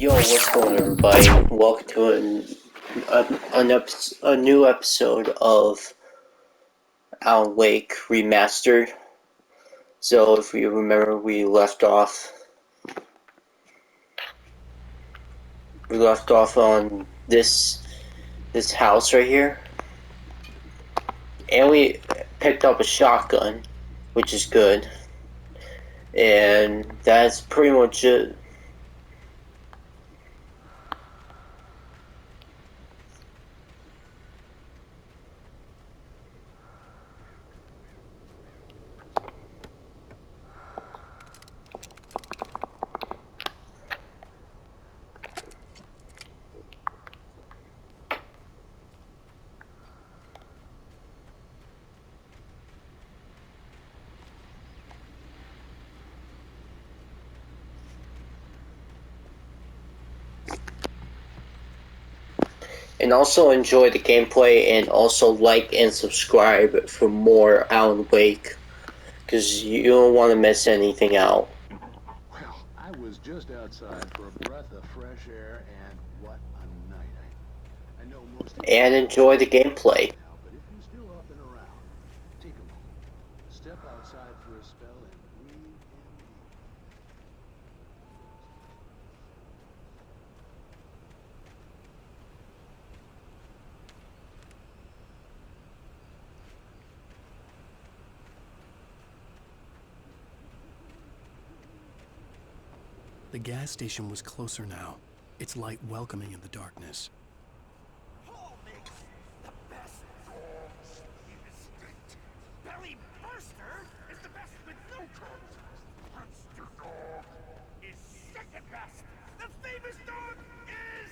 Yo, what's going on, everybody? Welcome to a new episode of Alan Wake Remastered. So, if you remember, we left off on this house right here, and we picked up a shotgun, which is good, and that's pretty much it. And also enjoy the gameplay, and also like and subscribe for more Alan Wake, because you don't want to miss anything out. Well, I was just outside for a breath of fresh air, and what a night. I know most of you And enjoy the gameplay. now, but if you're still up and around, take a moment. Step outside for a spell and breathe in deeply. The gas station was closer now, its light welcoming in the darkness. Paul makes the best dogs in the state. Belly Burster is the best with no crumbs. Monster Dog is second best. The famous dog is...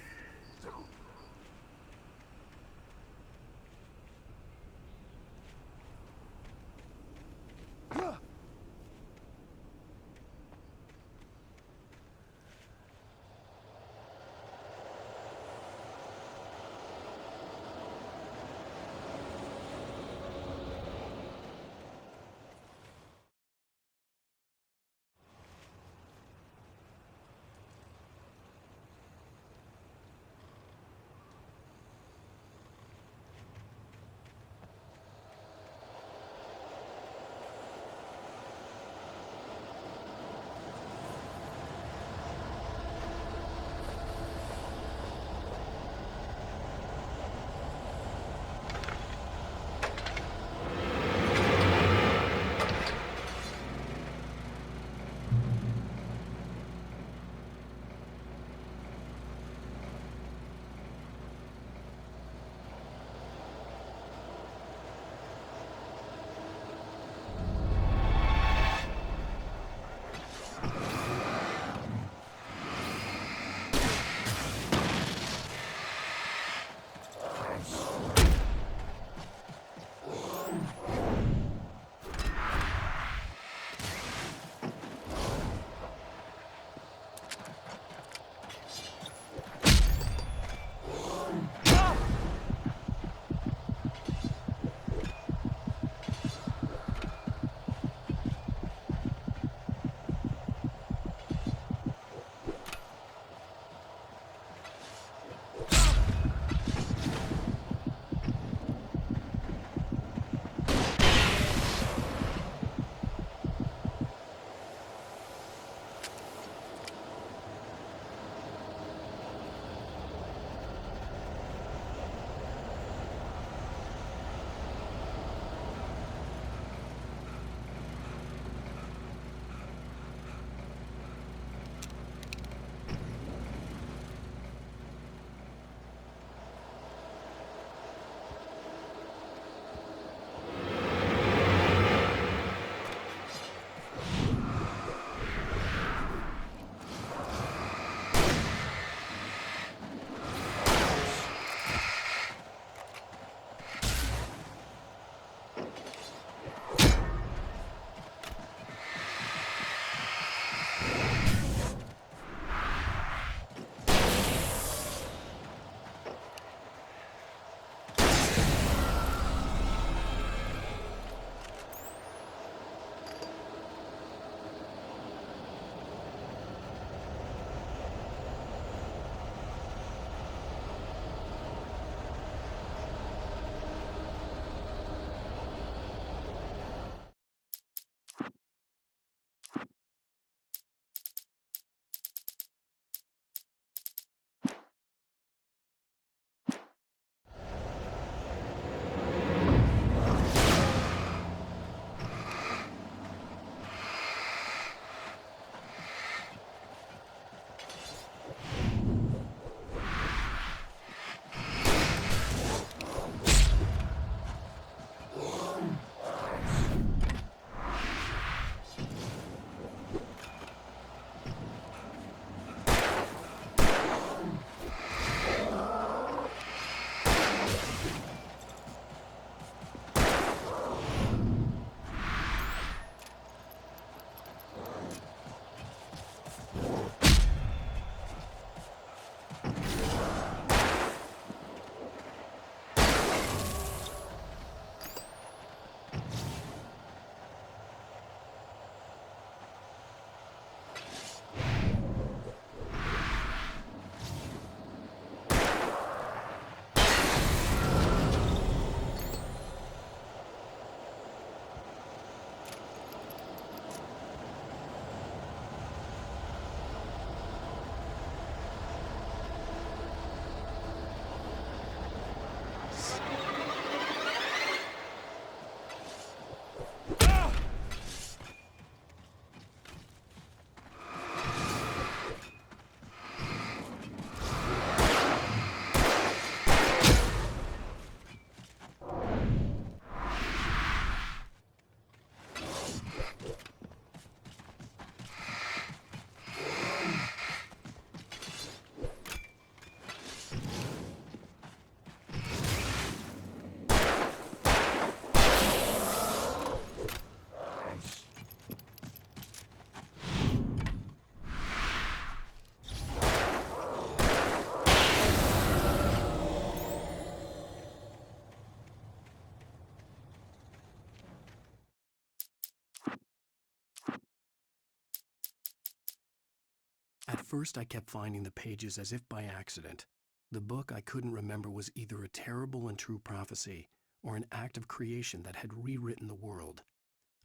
first, I kept finding the pages as if by accident. The book I couldn't remember was either a terrible and true prophecy or an act of creation that had rewritten the world.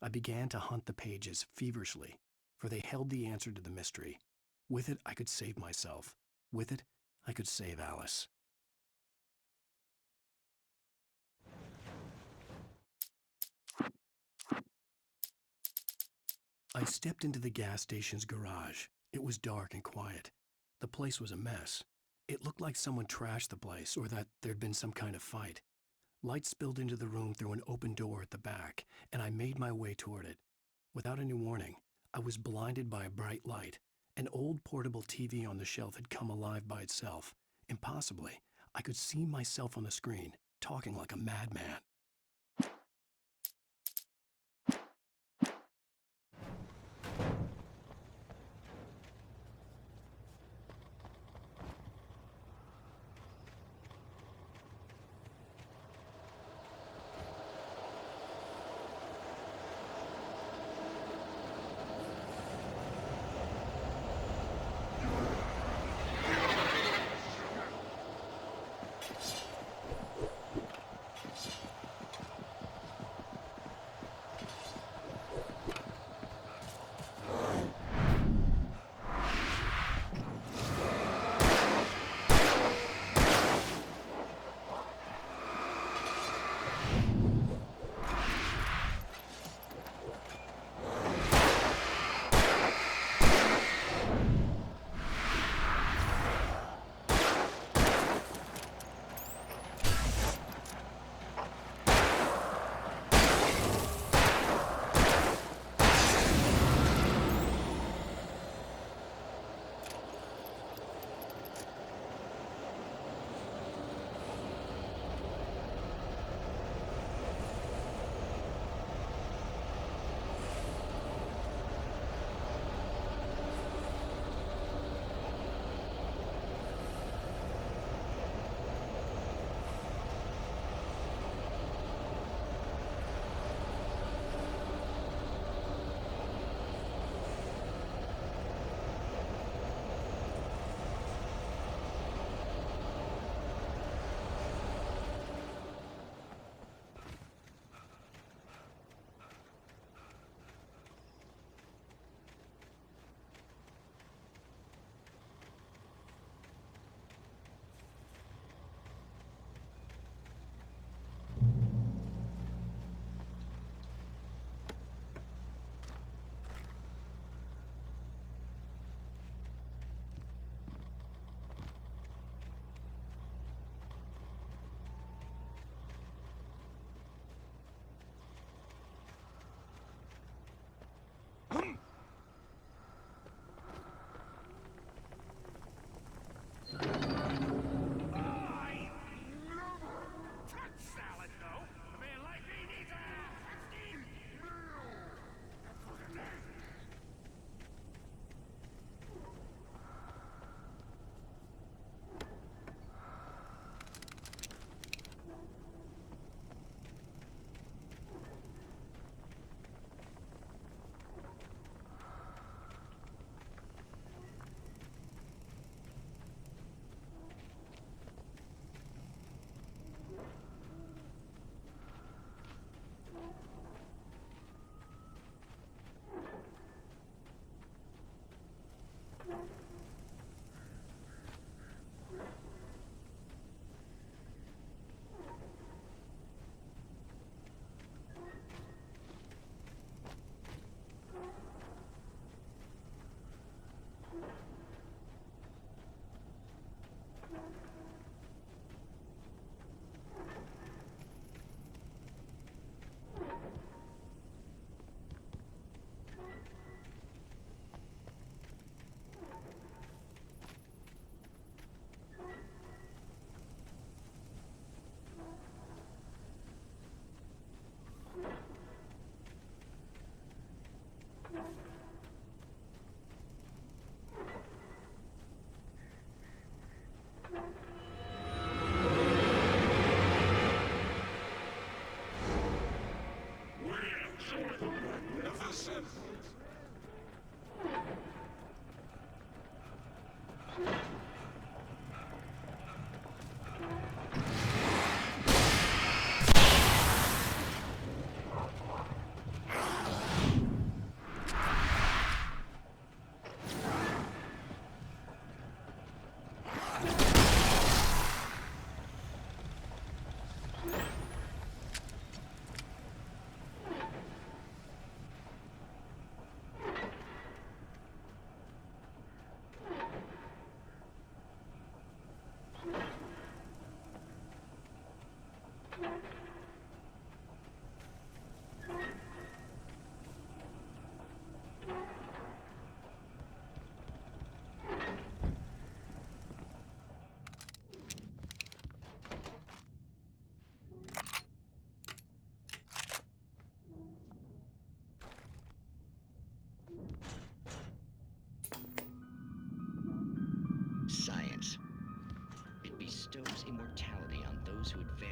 I began to hunt the pages feverishly, for they held the answer to the mystery. With it, I could save myself. With it, I could save Alice. I stepped into the gas station's garage. It was dark and quiet. The place was a mess. It looked like someone trashed the place or that there'd been some kind of fight. Light spilled into the room through an open door at the back, and I made my way toward it. Without any warning, I was blinded by a bright light. An old portable TV on the shelf had come alive by itself. Impossibly, I could see myself on the screen, talking like a madman.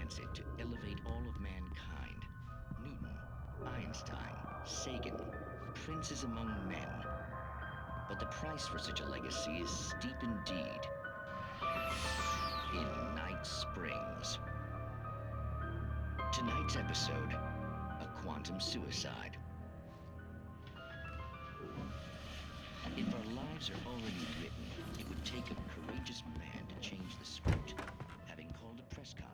it to elevate all of mankind. Newton, Einstein, Sagan, princes among men. But the price for such a legacy is steep indeed. In Night Springs. Tonight's episode, a quantum suicide. If our lives are already written, it would take a courageous man to change the script. Having called a press conference.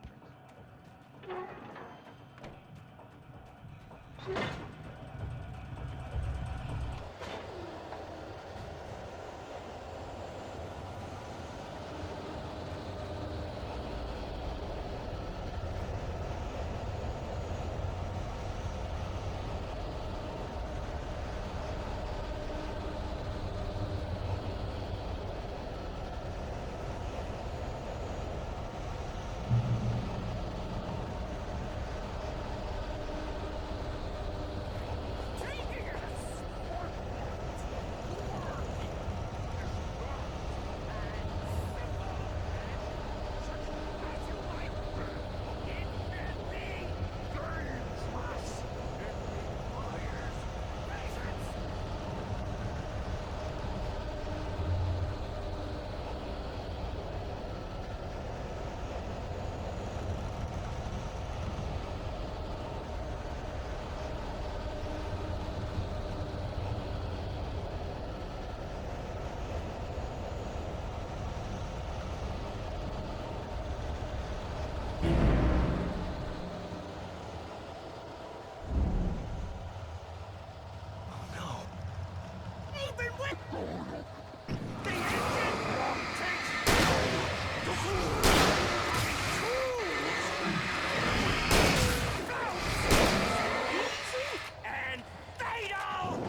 And fatal!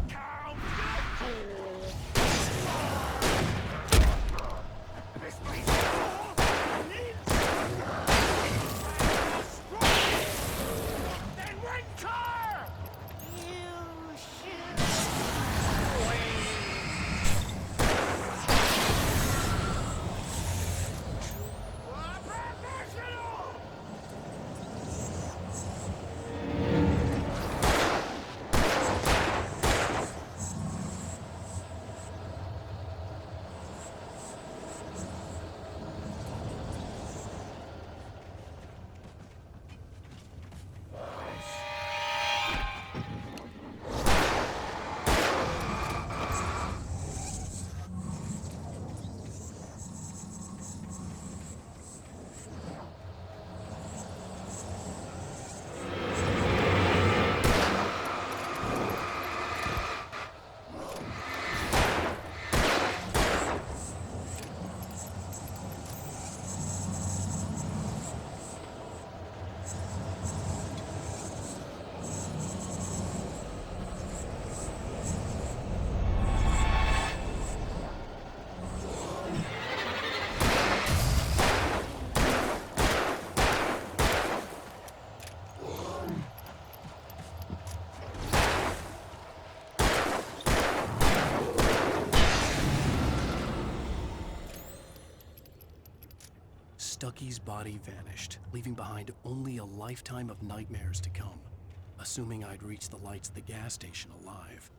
Count this place then winter! You should professional! Stucky's body vanished, leaving behind only a lifetime of nightmares to come, assuming I'd reach the lights at the gas station alive.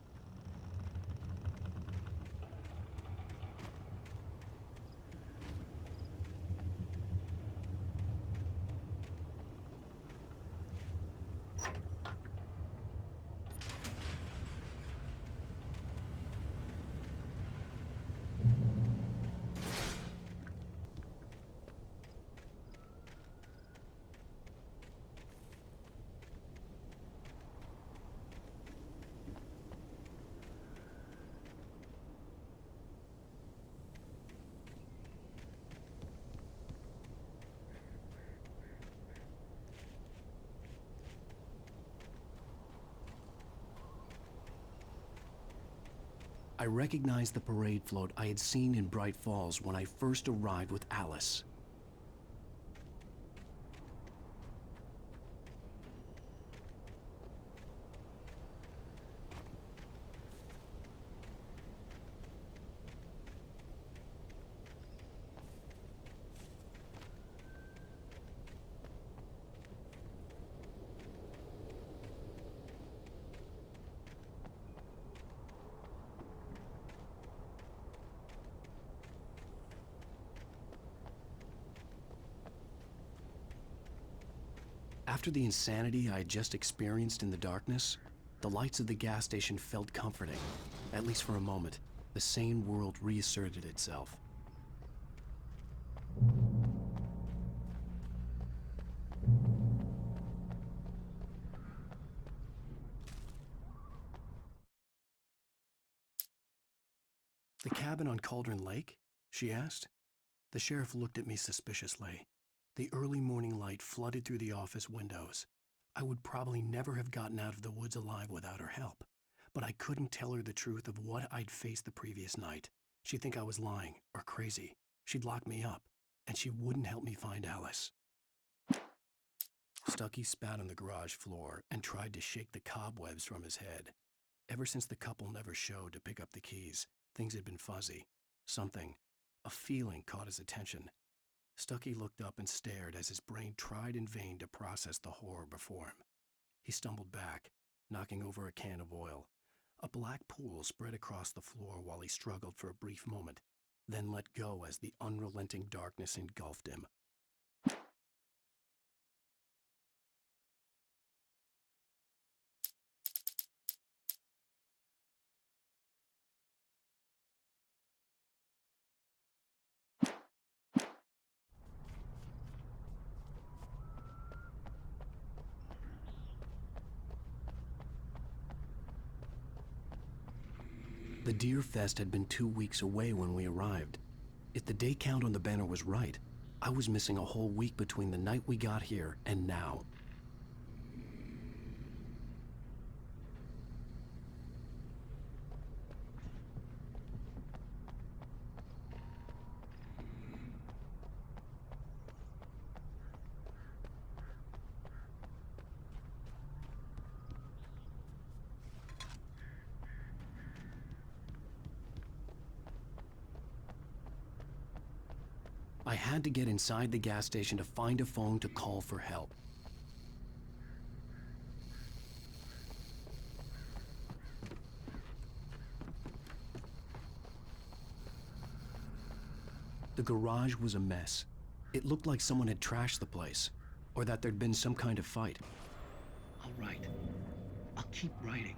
I recognized the parade float I had seen in Bright Falls when I first arrived with Alice. After the insanity I had just experienced in the darkness, the lights of the gas station felt comforting. At least for a moment, the sane world reasserted itself. "The cabin on Cauldron Lake?" she asked. The sheriff looked at me suspiciously. The early morning light flooded through the office windows. I would probably never have gotten out of the woods alive without her help, but I couldn't tell her the truth of what I'd faced the previous night. She'd think I was lying or crazy. She'd lock me up, and she wouldn't help me find Alice. Stucky spat on the garage floor and tried to shake the cobwebs from his head. Ever since the couple never showed to pick up the keys, things had been fuzzy. Something, a feeling, caught his attention. Stucky looked up and stared as his brain tried in vain to process the horror before him. He stumbled back, knocking over a can of oil. A black pool spread across the floor while he struggled for a brief moment, then let go as the unrelenting darkness engulfed him. The Deer Fest had been 2 weeks away when we arrived. If the day count on the banner was right, I was missing a whole week between the night we got here and now. I had to get inside the gas station to find a phone to call for help. The garage was a mess. It looked like someone had trashed the place, or that there'd been some kind of fight. I'll write. I'll keep writing.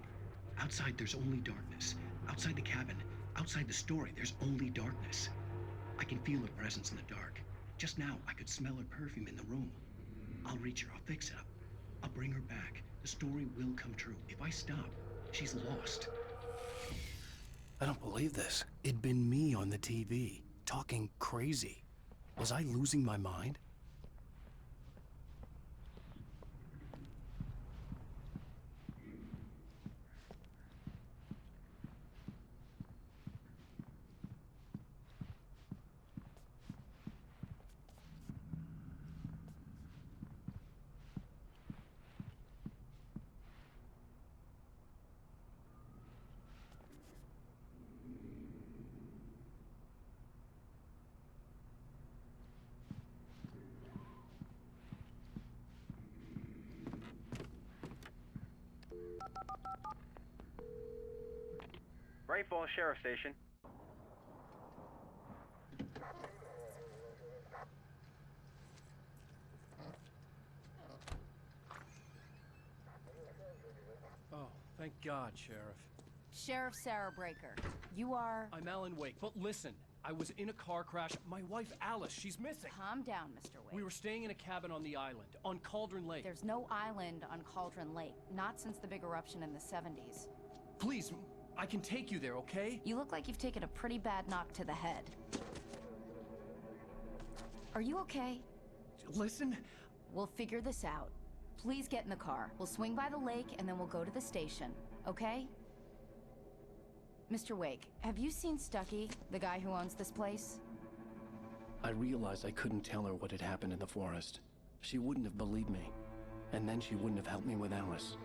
Outside, there's only darkness. Outside the cabin, outside the story, there's only darkness. I can feel her presence in the dark. Just now, I could smell her perfume in the room. I'll reach her. I'll fix it up. I'll bring her back. The story will come true. If I stop, she's lost. I don't believe this. It'd been me on the TV, talking crazy. Was I losing my mind? Bright Falls Sheriff Station. Oh, thank God, Sheriff. Sheriff Sarah Breaker. You are... I'm Alan Wake, but listen. I was in a car crash. My wife, Alice, she's missing. Calm down, Mr. Wake. We were staying in a cabin on the island, on Cauldron Lake. There's no island on Cauldron Lake. Not since the big eruption in the 70s. Please, I can take you there, okay? You look like you've taken a pretty bad knock to the head. Are you okay? Listen. We'll figure this out. Please get in the car. We'll swing by the lake and then we'll go to the station, okay? Mr. Wake, have you seen Stucky, the guy who owns this place? I realized I couldn't tell her what had happened in the forest. She wouldn't have believed me, and then she wouldn't have helped me with Alice.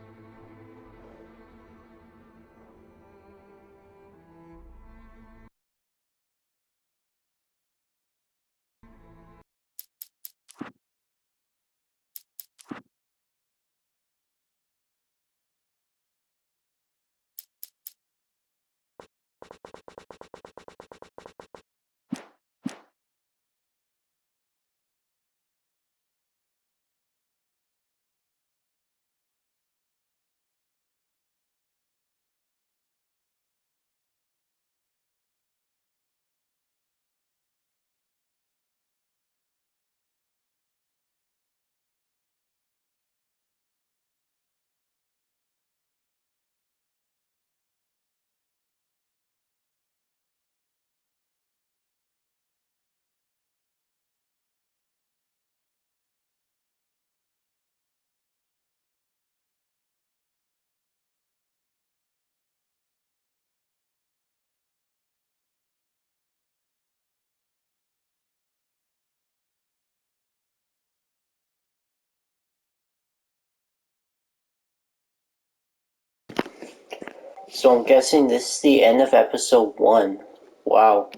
So I'm guessing this is the end of episode 1. Wow.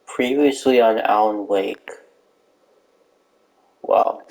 Previously on Alan Wake. Wow.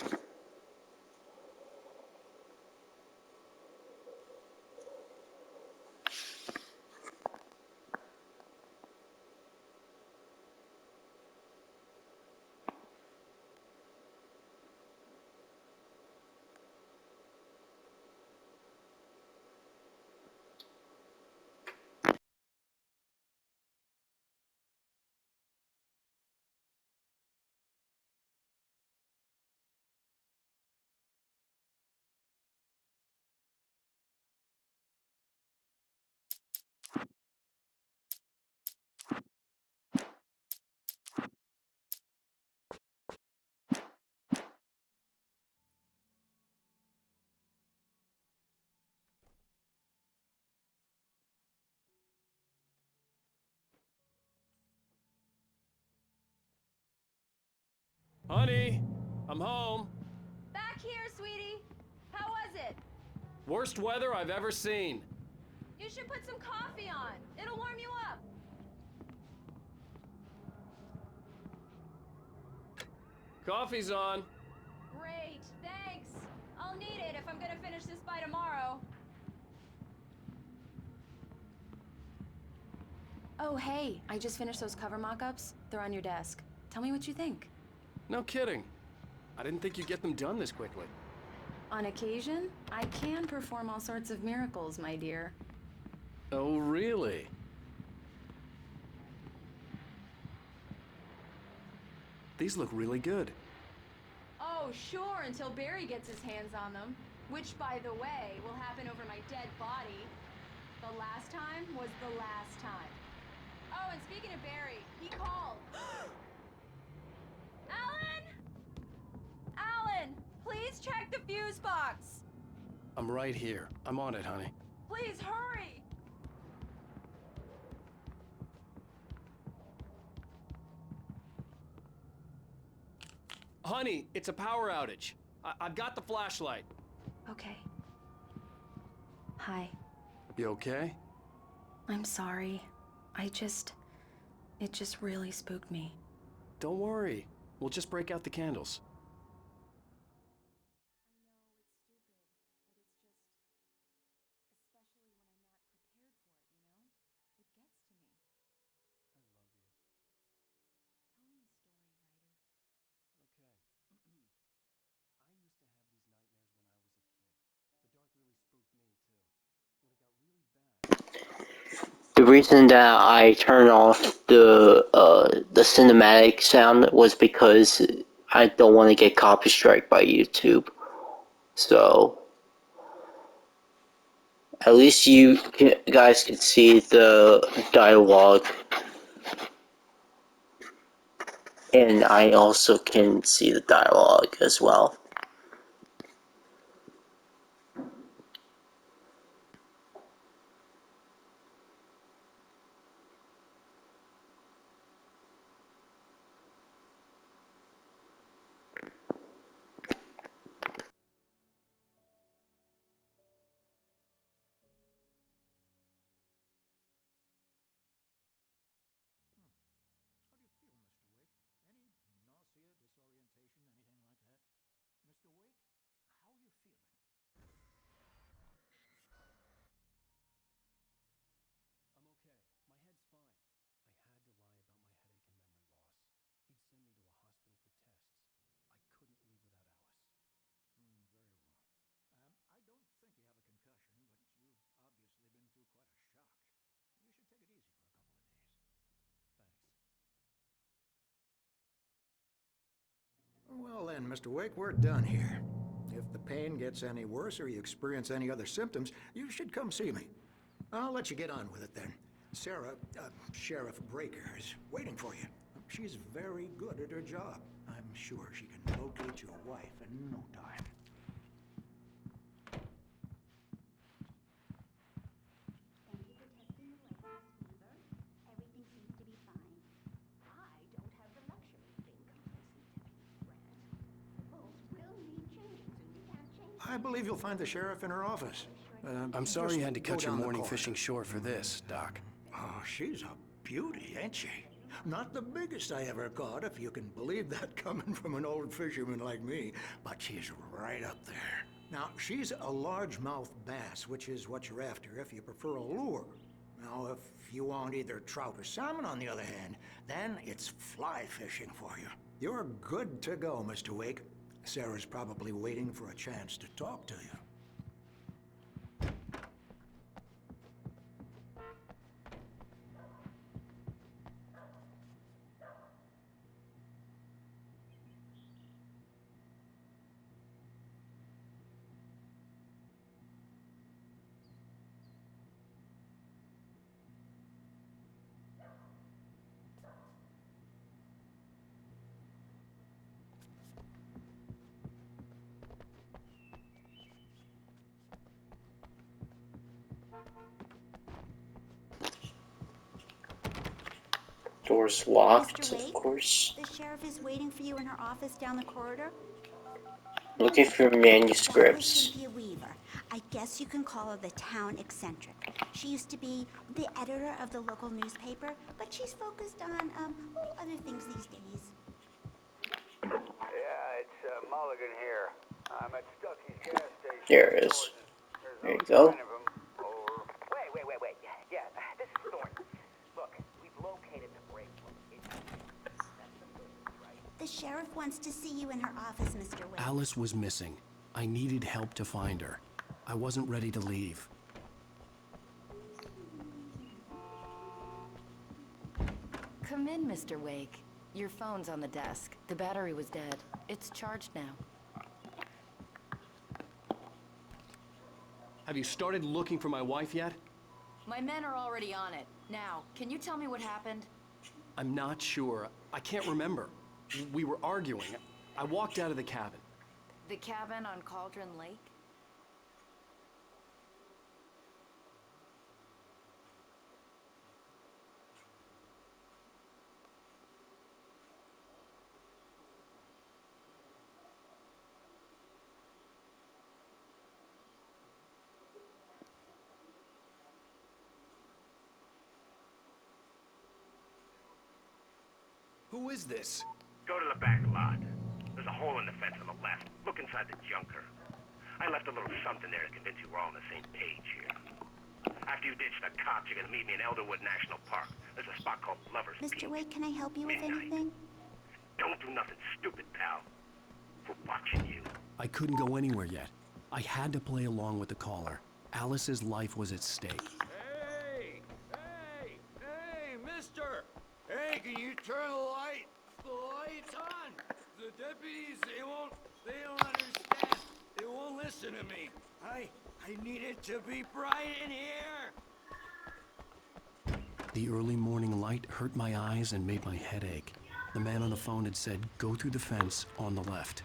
Honey, I'm home. Back here, sweetie. How was it? Worst weather I've ever seen. You should put some coffee on. It'll warm you up. Coffee's on. Great, thanks. I'll need it if I'm gonna finish this by tomorrow. Oh, hey, I just finished those cover mock-ups. They're on your desk. Tell me what you think. No kidding. I didn't think you'd get them done this quickly. On occasion, I can perform all sorts of miracles, my dear. Oh, really? These look really good. Oh, sure, until Barry gets his hands on them. Which, by the way, will happen over my dead body. The last time was the last time. Oh, and speaking of Barry, he called. Alan! Alan, please check the fuse box. I'm right here. I'm on it, honey. Please hurry. Honey, it's a power outage. I've got the flashlight. Okay. Hi. You okay? I'm sorry. It just really spooked me. Don't worry. We'll just break out the candles. The reason that I turned off the cinematic sound was because I don't want to get copy strike by YouTube. So at least guys can see the dialogue, and I also can see the dialogue as well. How do you feel, Mr. Wake? Any nausea, disorientation, anything like that? Mr. Wake, how are you feeling? I'm okay. My head's fine. I had to lie about my headache and memory loss. He'd send me to a hospital for tests. I couldn't leave without Alice. Very well. I don't think you have a concussion, but you've obviously been through quite a shock. You should take it easy for a couple of days. Thanks. Well then, Mr. Wake, we're done here. If the pain gets any worse or you experience any other symptoms, you should come see me. I'll let you get on with it then. Sarah, Sheriff Breaker, is waiting for you. She's very good at her job. I'm sure she can locate your wife in no time. Thank you for testing the legs, Miss Weaver. Everything seems to be fine. I don't have the luxury of being complacent, Deputy Grant. The bolts will need changing soon. You can't change them. I believe you'll find the sheriff in her office. I'm sorry you had to Just go cut your down the morning corridor. fishing short for this, Doc. Oh, she's a beauty, ain't she? Not the biggest I ever caught, if you can believe that coming from an old fisherman like me, but she's right up there. Now, she's a largemouth bass, which is what you're after if you prefer a lure. Now, if you want either trout or salmon, on the other hand, then it's fly fishing for you. You're good to go, Mr. Wake. Sarah's probably waiting for a chance to talk to you. Door's locked, Mr. of Wake? course. The sheriff is waiting for you in her office down the corridor. Looking for That was manuscripts. Cynthia Weaver. I guess you can call her the town eccentric. She used to be the editor of the local newspaper, but she's focused on, other things these days. Yeah, it's Mulligan here. I'm at Stucky's gas station. There it is. There's There no you go. sign of him. Over. Wait. Yeah, this is Thornton. Look, we've located the break room. That's the business, right? The sheriff wants to see you in her office, Mr. Wake. Alice was missing. I needed help to find her. I wasn't ready to leave. Come in, Mr. Wake. Your phone's on the desk. The battery was dead. It's charged now. Have you started looking for my wife yet? My men are already on it. Now, can you tell me what happened? I'm not sure. I can't remember. We were arguing. I walked out of the cabin. The cabin on Cauldron Lake? Who is this? Go to the back lot. There's a hole in the fence on the left. Look inside the junker. I left a little something there to convince you we're all on the same page here. After you ditch the cops, you're gonna meet me in Elderwood National Park. There's a spot called Lover's Mr. Peak. Wake, can I help you with Midnight. anything? Don't do nothing stupid, pal. We're watching you. I couldn't go anywhere yet. I had to play along with the caller. Alice's life was at stake. Hey, mister! Hey, can you turn the lights on? The deputies, they don't understand. They won't listen to me. I need it to be bright in here. The early morning light hurt my eyes and made my head ache. The man on the phone had said, go through the fence on the left.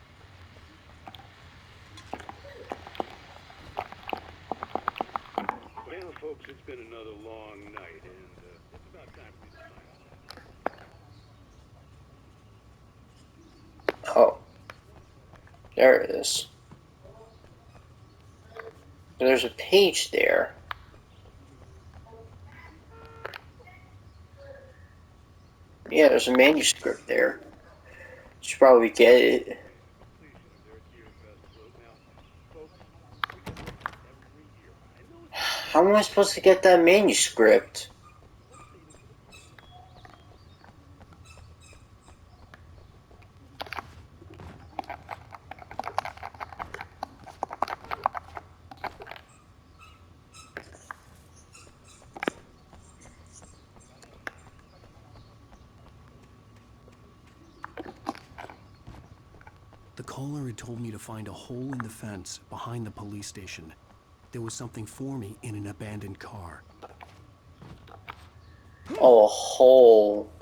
Well, folks, it's been another long night, and it's about time for me to sign off. Oh. There it is. There's a page there. Yeah, there's a manuscript there. Should probably get it. How am I supposed to get that manuscript? The caller had told me to find a hole in the fence behind the police station. There was something for me in an abandoned car. Oh, a hole.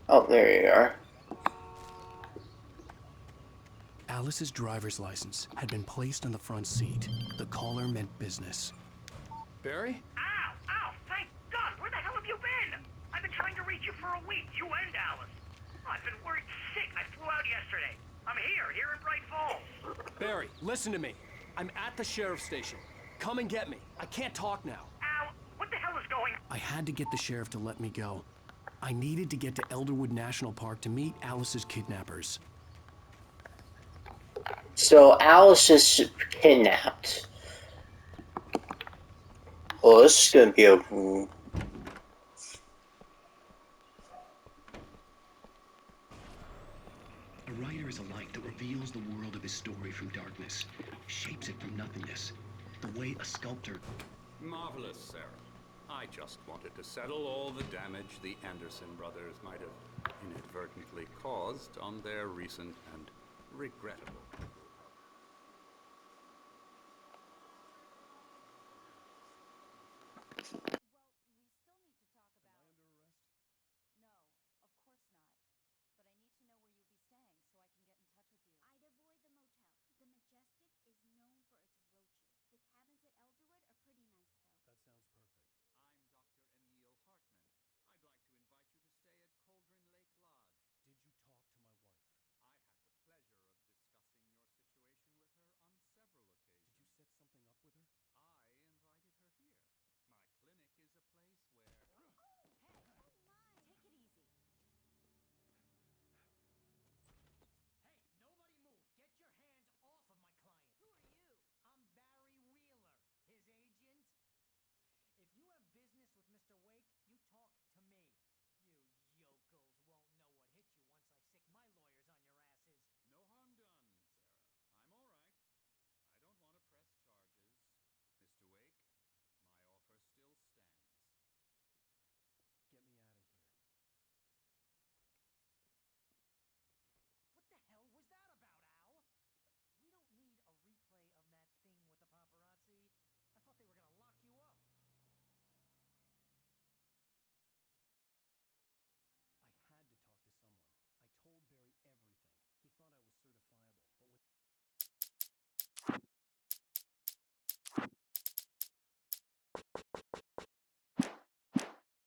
Oh, there you are. Alice's driver's license had been placed on the front seat. The caller meant business. Barry? Ow! Thank God! Where the hell have you been? I've been trying to reach you for a week, you and Alice. I've been worried sick. I flew out yesterday. I'm here in Bright Falls. Barry, listen to me. I'm at the sheriff's station. Come and get me. I can't talk now. Al, what the hell is going on? I had to get the sheriff to let me go. I needed to get to Elderwood National Park to meet Alice's kidnappers. So Alice is kidnapped. Well, this is gonna be a... A writer is a light that reveals the world of his story from darkness, shapes it from nothingness. The way a sculptor... Marvelous, Sarah. I just wanted to settle all the damage the Anderson brothers might have inadvertently caused on their recent and regrettable.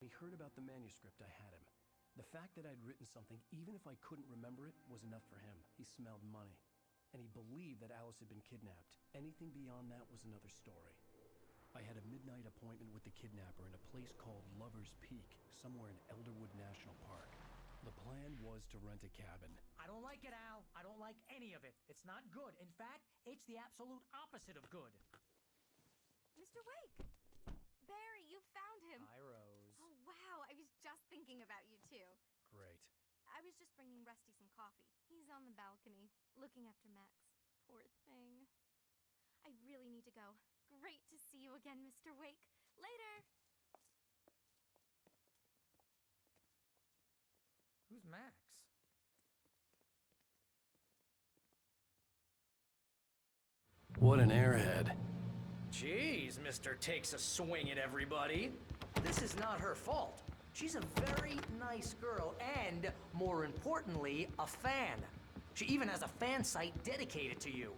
He heard about the manuscript, I had him. The fact that I'd written something, even if I couldn't remember it, was enough for him. He smelled money. And he believed that Alice had been kidnapped. Anything beyond that was another story. I had a midnight appointment with the kidnapper in a place called Lover's Peak, somewhere in Elderwood National Park. The plan was to rent a cabin. I don't like it, Al. I don't like any of it. It's not good. In fact, it's the absolute opposite of good. Mr. Wake! Barry, you found him! Hi, Rose. Oh, wow. I was just thinking about you, too. Great. I was just bringing Rusty some coffee. He's on the balcony, looking after Max. Poor thing. I really need to go. Great to see you again, Mr. Wake. Later! Who's Max? What an airhead. Jeez, Mr. Takes a swing at everybody. This is not her fault. She's a very nice girl and, more importantly, a fan. She even has a fan site dedicated to you.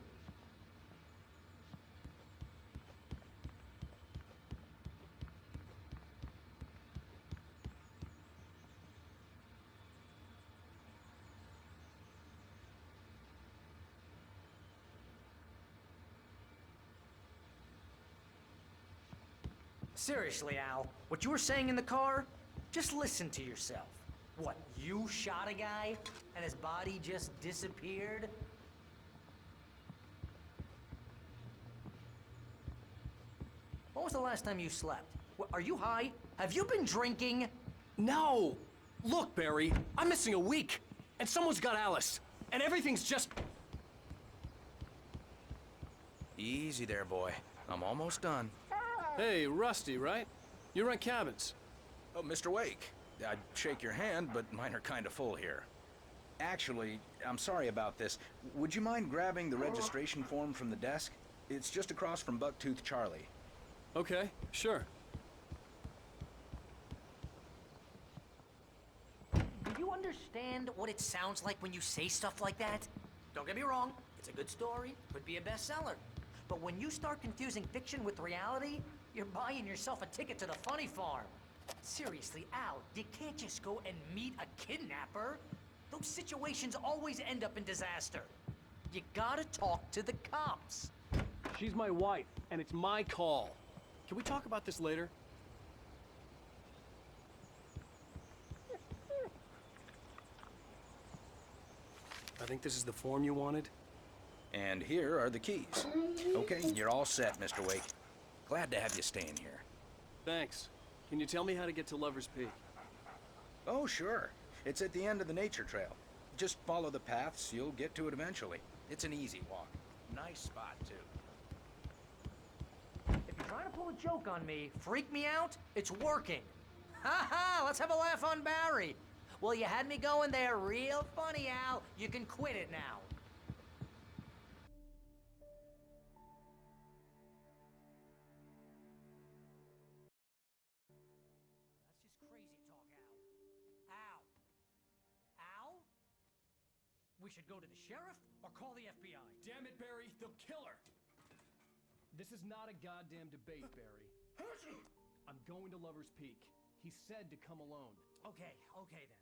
Seriously, Al, what you were saying in the car? Just listen to yourself. What, you shot a guy and his body just disappeared? When was the last time you slept? Are you high? Have you been drinking? No! Look, Barry, I'm missing a week, and someone's got Alice, and everything's just... Easy there, boy. I'm almost done. Hey, Rusty, right? You rent cabins. Oh, Mr. Wake. I'd shake your hand, but mine are kind of full here. Actually, I'm sorry about this. Would you mind grabbing the registration form from the desk? It's just across from Bucktooth Charlie. Okay, sure. Do you understand what it sounds like when you say stuff like that? Don't get me wrong, it's a good story, could be a bestseller. But when you start confusing fiction with reality, you're buying yourself a ticket to the funny farm. Seriously, Al, you can't just go and meet a kidnapper. Those situations always end up in disaster. You gotta talk to the cops. She's my wife, and it's my call. Can we talk about this later? I think this is the form you wanted. And here are the keys. Okay, you're all set, Mr. Wake. Glad to have you staying here. Thanks. Can you tell me how to get to Lover's Peak? Oh, sure. It's at the end of the nature trail. Just follow the paths, you'll get to it eventually. It's an easy walk. Nice spot, too. If you're trying to pull a joke on me, freak me out, it's working. Ha ha, let's have a laugh on Barry. Well, you had me going there real funny, Al. You can quit it now. That's just crazy talk, Al. Al? Al? We should go to the sheriff or call the FBI. Damn it, Barry, they'll kill her! This is not a goddamn debate, Barry. I'm going to Lover's Peak. He said to come alone. Okay then.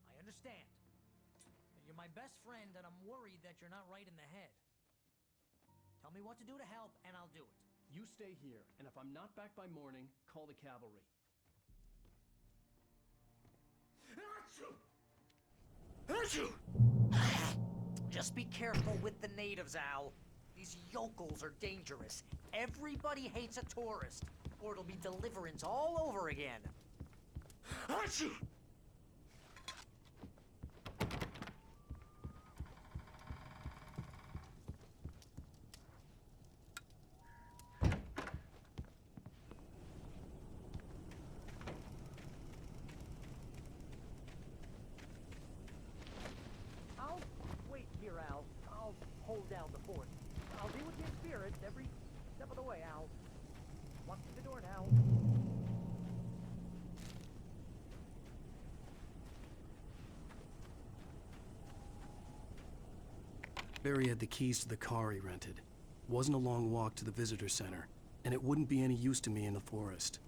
I understand. You're my best friend, and I'm worried that you're not right in the head. Tell me what to do to help, and I'll do it. You stay here, and if I'm not back by morning, call the cavalry. Just be careful with the natives, Al. These yokels are dangerous. Everybody hates a tourist, or it'll be Deliverance all over again. Achoo! I'll wait here, Al. I'll hold down the fort. I'll be with your spirits every step of the way, Al. Walk through the door now. Barry had the keys to the car he rented. Wasn't a long walk to the visitor center, and it wouldn't be any use to me in the forest.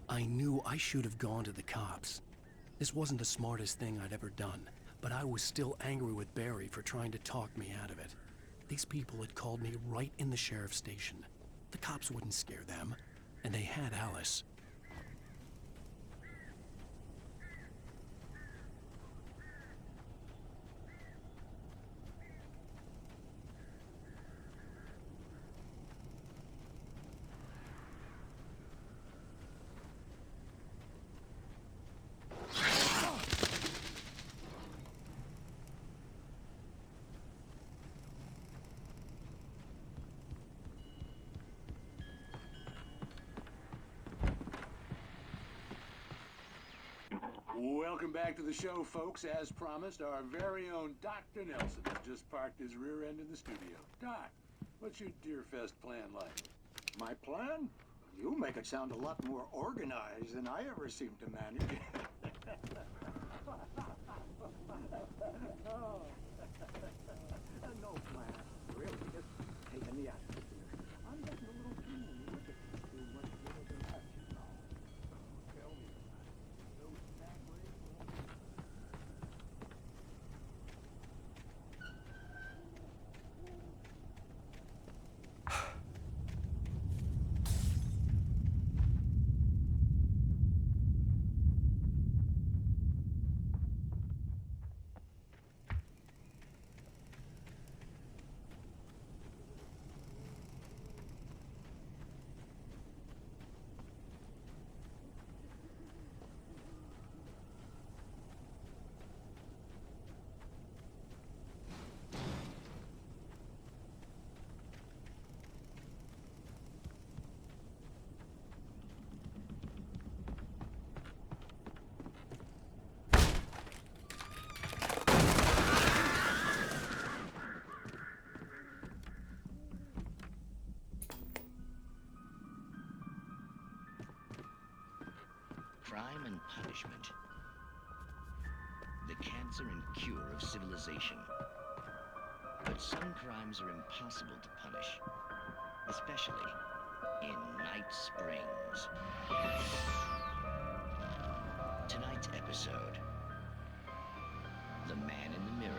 I knew I should have gone to the cops. This wasn't the smartest thing I'd ever done, but I was still angry with Barry for trying to talk me out of it. These people had called me right in the sheriff's station. The cops wouldn't scare them, and they had Alice. Welcome back to the show, folks. As promised, our very own Dr. Nelson has just parked his rear end in the studio. Doc, what's your Deerfest plan like? My plan? You make it sound a lot more organized than I ever seem to manage. No plan. Really, just taking the atmosphere. I'm getting a little keen when you look at me too much more than that, you know. Tell me about it. Those snack waves. Crime and punishment. The cancer and cure of civilization. But some crimes are impossible to punish, especially in Night Springs. Tonight's episode, The Man in the Mirror.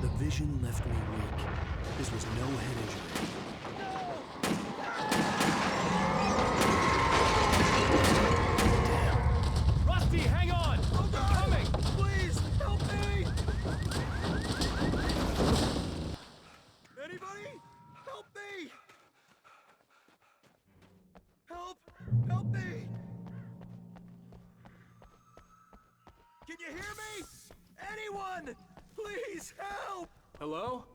The vision left me weak. This was no head injury. Rusty, hang on! I'm coming! Please, help me! Anybody? Help me! Help! Help me! Can you hear me? Anyone! Please help! Hello?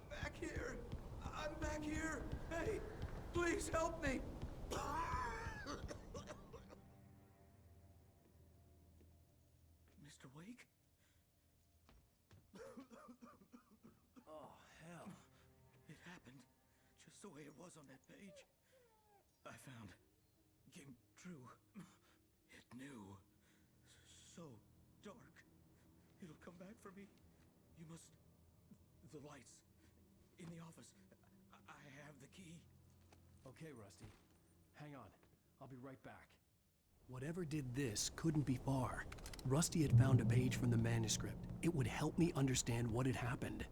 Back here. I'm back here. Hey, please help me. Mr. Wake? Oh, hell. It happened just the way it was on that page. I found came true. It knew. So dark. It'll come back for me. You must... The lights. In the office. I have the key. Okay, Rusty. Hang on. I'll be right back. Whatever did this couldn't be far. Rusty had found a page from the manuscript. It would help me understand what had happened.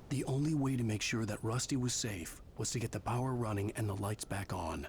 The only way to make sure that Rusty was safe was to get the power running and the lights back on.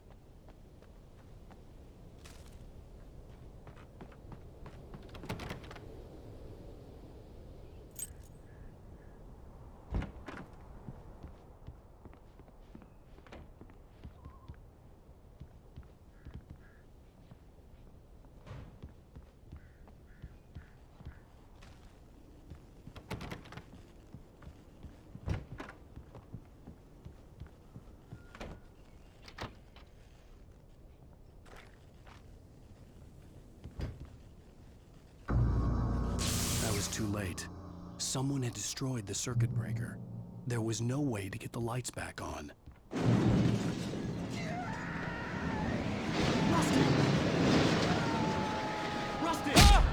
Too late. Someone had destroyed the circuit breaker. There was no way to get the lights back on. Rusty! Rusty! Ah!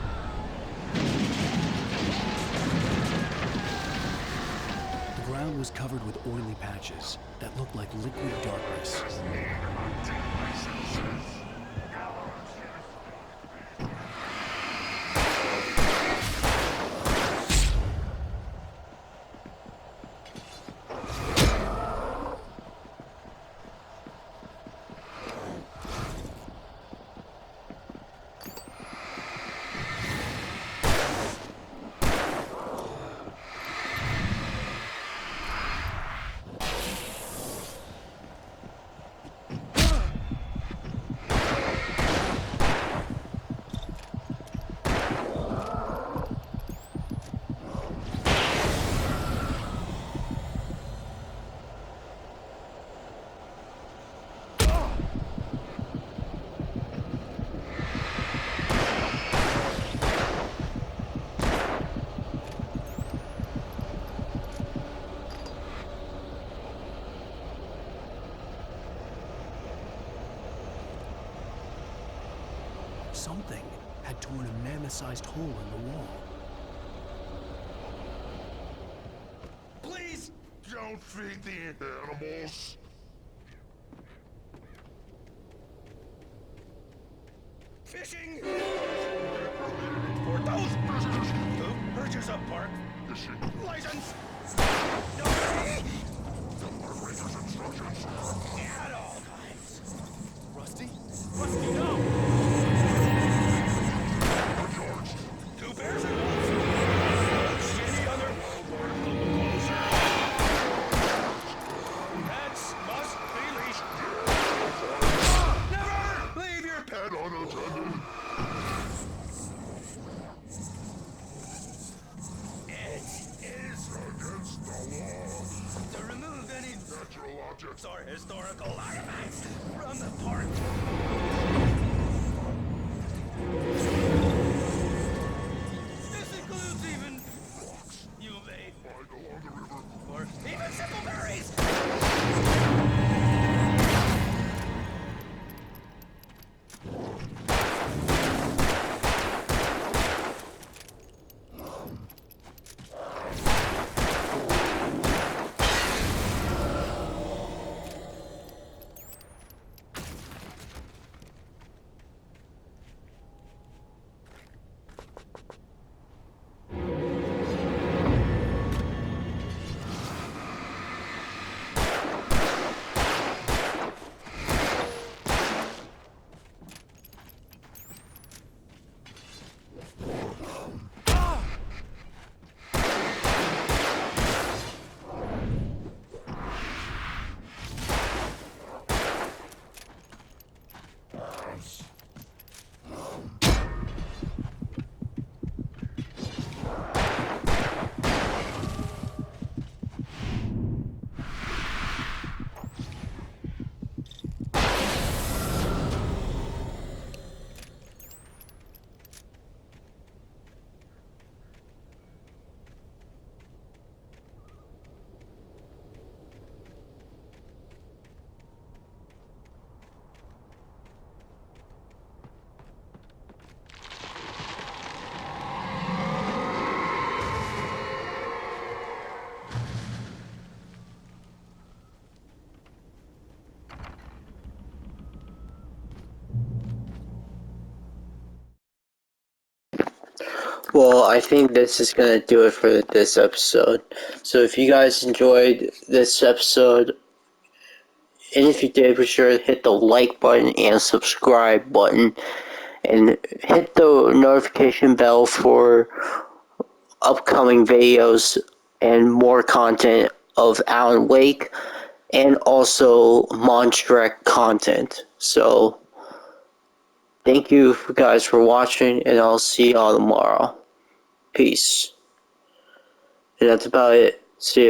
The ground was covered with oily patches that looked like liquid darkness. Something had torn a mammoth-sized hole in the wall. Please don't feed the animals. fishing? For those who purchase a park fishing license. Nobody? At all times. Rusty? Rusty, no! Two bears and wolves. Any other closer. Pets must be leashed. Never leave your pet unattended. It is against the law to remove any natural objects or historical artifacts from the park. This includes even rocks you may find along the river, or even simple berries. Well, I think this is gonna do it for this episode. So if you guys enjoyed this episode, and if you did, be sure to hit the like button and subscribe button, and hit the notification bell for upcoming videos and more content of Alan Wake, and also Monstrek content. So, thank you guys for watching, and I'll see y'all tomorrow. Peace. And that's about it. See ya.